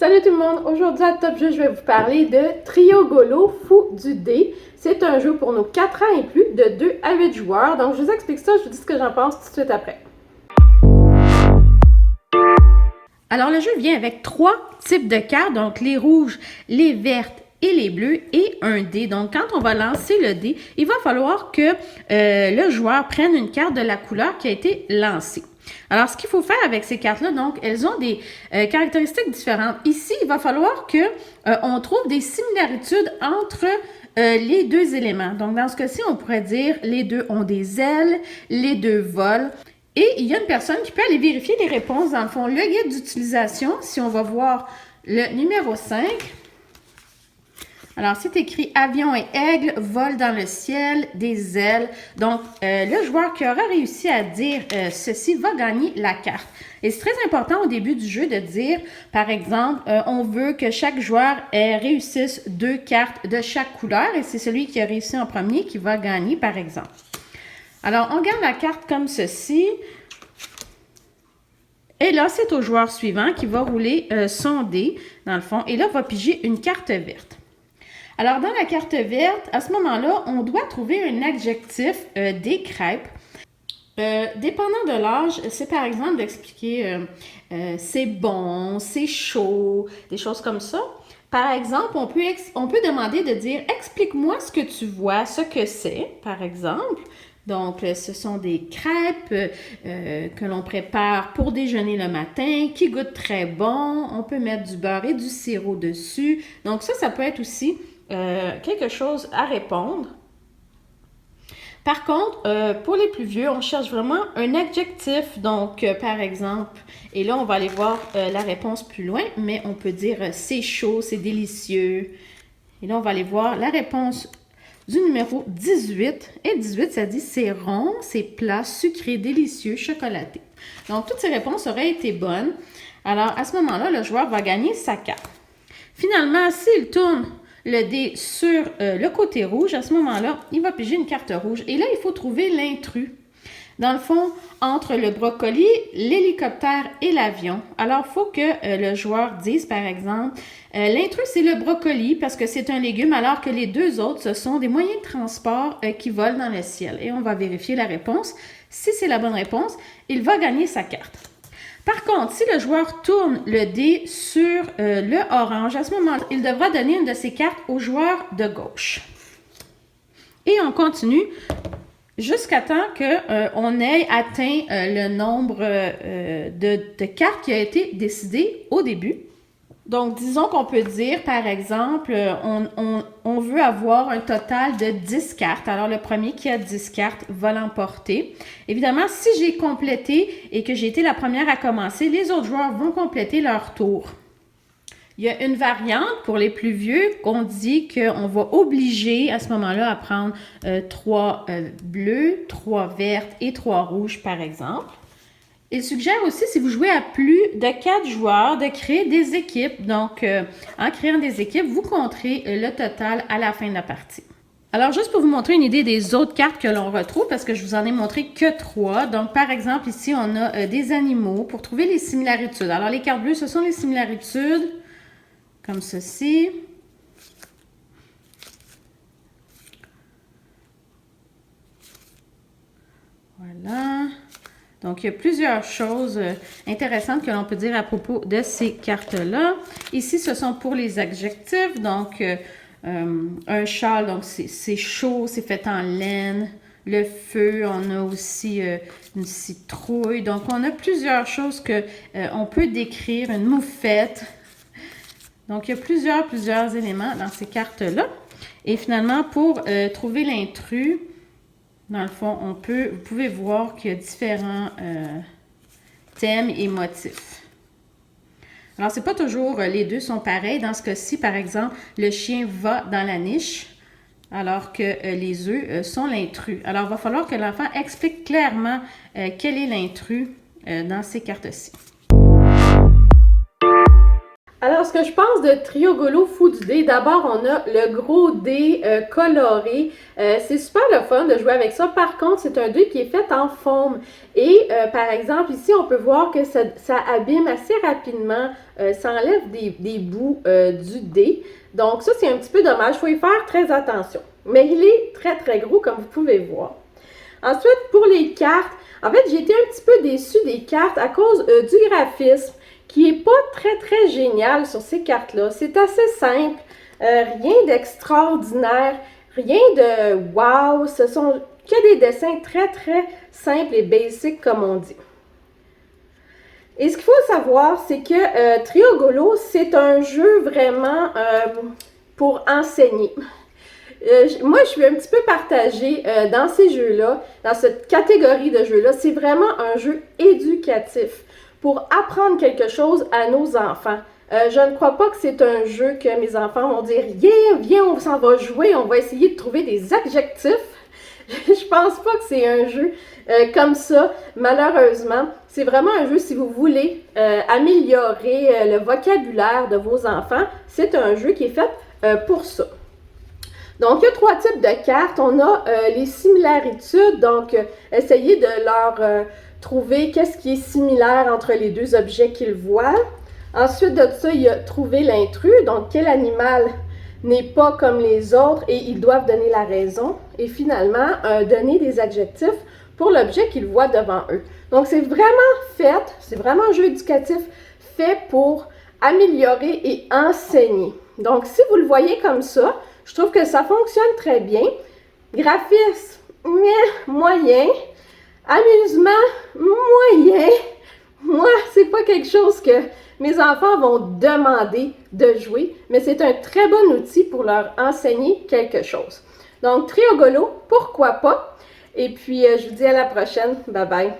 Salut tout le monde! Aujourd'hui à Top Jeu, je vais vous parler de Triogolo Fou du dé. C'est un jeu pour nos 4 ans et plus de 2 à 8 joueurs. Donc je vous explique ça, je vous dis ce que j'en pense tout de suite après. Alors le jeu vient avec 3 types de cartes, donc les rouges, les vertes et les bleus et un dé. Donc quand on va lancer le dé, il va falloir que le joueur prenne une carte de la couleur qui a été lancée. Alors, ce qu'il faut faire avec ces cartes-là, donc, elles ont des caractéristiques différentes. Ici, il va falloir que on trouve des similitudes entre les deux éléments. Donc, dans ce cas-ci, on pourrait dire les deux ont des ailes, les deux volent. Et il y a une personne qui peut aller vérifier les réponses. Dans le fond, le guide d'utilisation, si on va voir le numéro 5, alors, c'est écrit « Avion et aigle volent dans le ciel des ailes ». Donc, le joueur qui aura réussi à dire ceci va gagner la carte. Et c'est très important au début du jeu de dire, par exemple, on veut que chaque joueur réussisse 2 cartes de chaque couleur et c'est celui qui a réussi en premier qui va gagner, par exemple. Alors, on garde la carte comme ceci. Et là, c'est au joueur suivant qui va rouler son dé, dans le fond, et là, va piger une carte verte. Alors, dans la carte verte, à ce moment-là, on doit trouver un adjectif des crêpes. Dépendant de l'âge, c'est par exemple d'expliquer c'est bon, c'est chaud, des choses comme ça. Par exemple, on peut demander de dire « Explique-moi ce que tu vois, ce que c'est », par exemple. Donc, ce sont des crêpes que l'on prépare pour déjeuner le matin, qui goûtent très bon. On peut mettre du beurre et du sirop dessus. Donc, ça peut être aussi quelque chose à répondre. Par contre, pour les plus vieux, on cherche vraiment un adjectif. Donc, par exemple, et là, on va aller voir la réponse plus loin, mais on peut dire c'est chaud, c'est délicieux. Et là, on va aller voir la réponse du numéro 18. Et 18, ça dit c'est rond, c'est plat, sucré, délicieux, chocolaté. Donc, toutes ces réponses auraient été bonnes. Alors, à ce moment-là, le joueur va gagner sa carte. Finalement, s'il tourne le dé sur le côté rouge, à ce moment-là, il va piger une carte rouge. Et là, il faut trouver l'intrus. Dans le fond, entre le brocoli, l'hélicoptère et l'avion. Alors, il faut que le joueur dise, par exemple, l'intrus, c'est le brocoli parce que c'est un légume, alors que les deux autres, ce sont des moyens de transport qui volent dans le ciel. Et on va vérifier la réponse. Si c'est la bonne réponse, il va gagner sa carte. Par contre, si le joueur tourne le dé sur le orange, à ce moment-là, il devra donner une de ses cartes au joueur de gauche. Et on continue jusqu'à temps qu'on ait atteint le nombre de cartes qui a été décidé au début. Donc, disons qu'on peut dire, par exemple, on veut avoir un total de 10 cartes. Alors, le premier qui a 10 cartes va l'emporter. Évidemment, si j'ai complété et que j'ai été la première à commencer, les autres joueurs vont compléter leur tour. Il y a une variante pour les plus vieux qu'on dit qu'on va obliger à ce moment-là à prendre 3 bleus, 3 vertes et 3 rouges, par exemple. Il suggère aussi, si vous jouez à plus de 4 joueurs, de créer des équipes. Donc, en créant des équipes, vous compterez le total à la fin de la partie. Alors, juste pour vous montrer une idée des autres cartes que l'on retrouve, parce que je vous en ai montré que 3. Donc, par exemple, ici, on a des animaux pour trouver les similitudes. Alors, les cartes bleues, ce sont les similitudes, comme ceci. Voilà. Donc, il y a plusieurs choses intéressantes que l'on peut dire à propos de ces cartes-là. Ici, ce sont pour les adjectifs. Donc, un châle, donc c'est chaud, c'est fait en laine. Le feu, on a aussi une citrouille. Donc, on a plusieurs choses qu'on peut décrire. Une moufette. Donc, il y a plusieurs éléments dans ces cartes-là. Et finalement, pour trouver l'intrus, dans le fond, vous pouvez voir qu'il y a différents thèmes et motifs. Alors, c'est pas toujours les deux sont pareils. Dans ce cas-ci, par exemple, le chien va dans la niche, alors que les œufs sont l'intrus. Alors, il va falloir que l'enfant explique clairement quel est l'intrus dans ces cartes-ci. Alors, ce que je pense de Triogolo Fou du dé, d'abord, on a le gros dé coloré. C'est super le fun de jouer avec ça. Par contre, c'est un dé qui est fait en foam. Et par exemple, ici, on peut voir que ça abîme assez rapidement. Ça enlève des bouts du dé. Donc, ça, c'est un petit peu dommage. Il faut y faire très attention. Mais il est très, très gros, comme vous pouvez voir. Ensuite, pour les cartes, en fait, j'ai été un petit peu déçue des cartes à cause du graphisme, qui n'est pas très, très génial sur ces cartes-là. C'est assez simple, rien d'extraordinaire, rien de wow. Ce sont que des dessins très, très simples et basiques, comme on dit. Et ce qu'il faut savoir, c'est que Triogolo, c'est un jeu vraiment pour enseigner. Moi, je suis un petit peu partagée dans ces jeux-là, dans cette catégorie de jeux-là. C'est vraiment un jeu éducatif pour apprendre quelque chose à nos enfants. Je ne crois pas que c'est un jeu que mes enfants vont dire « Viens, on s'en va jouer, on va essayer de trouver des adjectifs. » Je pense pas que c'est un jeu comme ça, malheureusement. C'est vraiment un jeu si vous voulez améliorer le vocabulaire de vos enfants. C'est un jeu qui est fait pour ça. Donc, il y a 3 types de cartes. On a les similaritudes, donc essayez de leur trouver qu'est-ce qui est similaire entre les deux objets qu'ils voient. Ensuite de ça, il y a trouver l'intrus, donc quel animal n'est pas comme les autres et ils doivent donner la raison. Et finalement, donner des adjectifs pour l'objet qu'ils voient devant eux. Donc, c'est vraiment un jeu éducatif fait pour améliorer et enseigner. Donc, si vous le voyez comme ça, je trouve que ça fonctionne très bien. Graphisme, moyen. Amusement, moyen. Moi, c'est pas quelque chose que mes enfants vont demander de jouer, mais c'est un très bon outil pour leur enseigner quelque chose. Donc, Triogolo, pourquoi pas? Et puis, je vous dis à la prochaine. Bye bye.